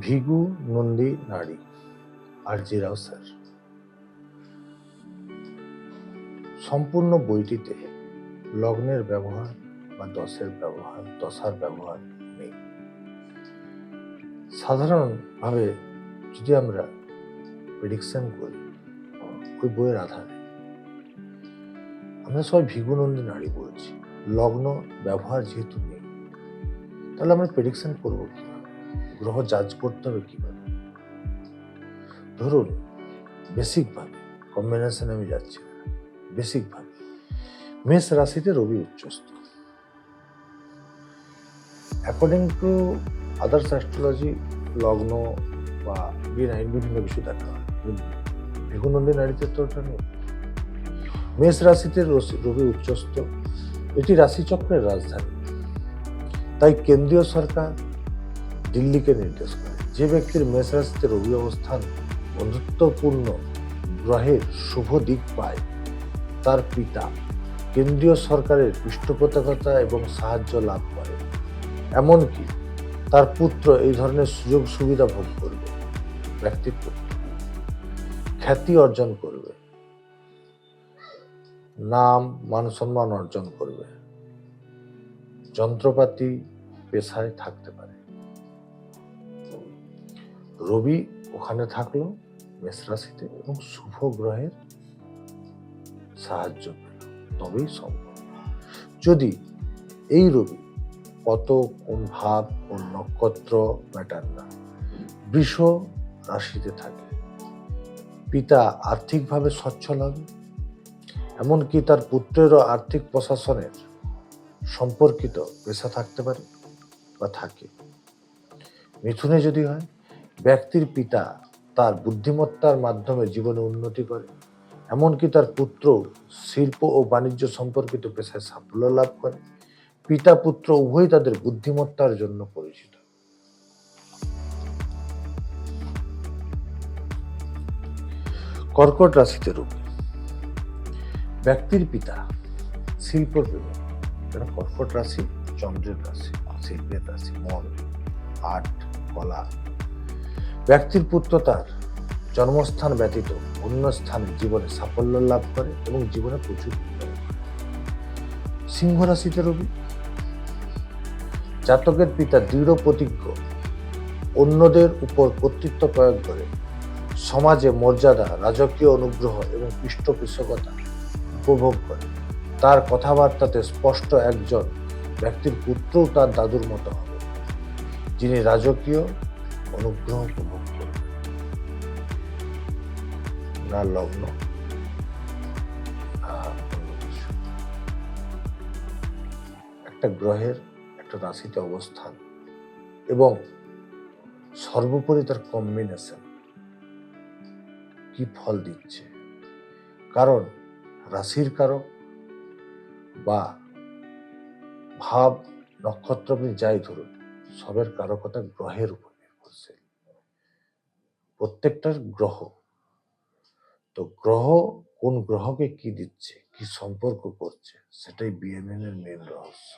ভিগু নন্দী নারী, আর.জি. রাও স্যার। সম্পূর্ণ বইটিতে লগ্নের ব্যবহার বা দশার ব্যবহার নেই। সাধারণভাবে যদি আমরা প্রেডিকশন করি ওই বইয়ের আধারে, আমরা সবাই ভিগু নন্দী নারী বলছি। লগ্ন ব্যবহার যেহেতু নেই, তাহলে আমরা প্রেডিকশন করবো কিভাবে? গ্রহ জাজ করতে হবে কিভাবে? ধরুন বেসিক ভাবে, কম্বিনেশন আমি যাচ্ছি না, বেসিক ভাবে মেষ রাশিতে রবি উচ্চস্থ। অ্যাকর্ডিং টু আদার্স অ্যাস্ট্রোলজি, লগ্ন বা বিভিন্ন কিছু দেখা হয়, ভিগু নন্দী নারীতে তো ওটা নেই। মেষ রাশিতে রবি উচ্চস্থ, এটি রাশিচক্রের রাজধানী। তাই কেন্দ্রীয় সরকার দিল্লিকে নির্দেশ করে যে ব্যক্তির মেষ রাশিতে রবি অবস্থান বন্ধুত্বপূর্ণ গ্রহের শুভ দিক পায়, তার পিতা কেন্দ্রীয় সরকারের পৃষ্ঠপোষকতা এবং সাহায্য লাভ করে। এমনকি তার পুত্র এই ধরনের সুযোগ সুবিধা ভোগ করবে, ব্যক্তির পুত্র খ্যাতি অর্জন করবে, নাম মান সম্মান অর্জন করবে, যন্ত্রপাতি পেশায় থাকতে পারে। রবি ওখানে থাকলো মেষ রাশিতে এবং শুভ গ্রহের সাহায্য পেল, তবেই সম্ভব। যদি এই রবি কত, কোন ভাব, কোন নক্ষত্র ম্যাটার না, বৃষ রাশিতে থাকে, পিতা আর্থিকভাবে সচ্ছল হবে, এমনকি তার পুত্রেরও আর্থিক প্রশাসনের সম্পর্কিত পেশা থাকতে পারে বা থাকে। মিথুনে যদি হয়, ব্যক্তির পিতা তার বুদ্ধিমত্তার মাধ্যমে জীবনে উন্নতি করে, এমনকি তার পুত্র শিল্প ও বাণিজ্য সম্পর্কিত পেশায় সাফল্য লাভ করে। পিতা পুত্র উভয়ই তাদের বুদ্ধিমত্তার জন্য পরিচিত। কর্কট রাশিতে রবি, ব্যক্তির পিতা শিল্পপ্রেমী, কারণ কর্কট রাশি চন্দ্রের রাশি, শিল্পের রাশি, মন, আর্ট, কলা। ব্যক্তির পুত্র তার জন্মস্থান ব্যতীত অন্য স্থানে জীবনে সাফল্য লাভ করে এবং জীবনে প্রচুর উন্নতি করে। সিংহ রাশিতে রবি, জাতকের পিতা দৃঢ় প্রতিজ্ঞ, অন্যদের উপর কর্তৃত্ব প্রয়োগ করে সমাজে মর্যাদা, রাজকীয় অনুগ্রহ এবং পৃষ্ঠপোষকতা উপভোগ করে। তার কথাবার্তাতে স্পষ্ট একজন ব্যক্তির পুত্রও তার দাদুর মতো হবে, যিনি রাজকীয় অনুগ্রহ উপভোগ করবেন। না লগ্ন, একটা গ্রহের একটা রাশিতে অবস্থান এবং সর্বোপরি তার কম্বিনেশন কি ফল দিচ্ছে। কারণ রাশির কারক বা ভাব, নক্ষত্র আপনি যাই ধরুন, সবের কারকতা গ্রহের উপর নির্ভরশীল। প্রত্যেকটার গ্রহ, তো গ্রহ কোন গ্রহকে কি দিচ্ছে, কি সম্পর্ক করছে, সেটাই বিএনএন এর মেন রহস্য।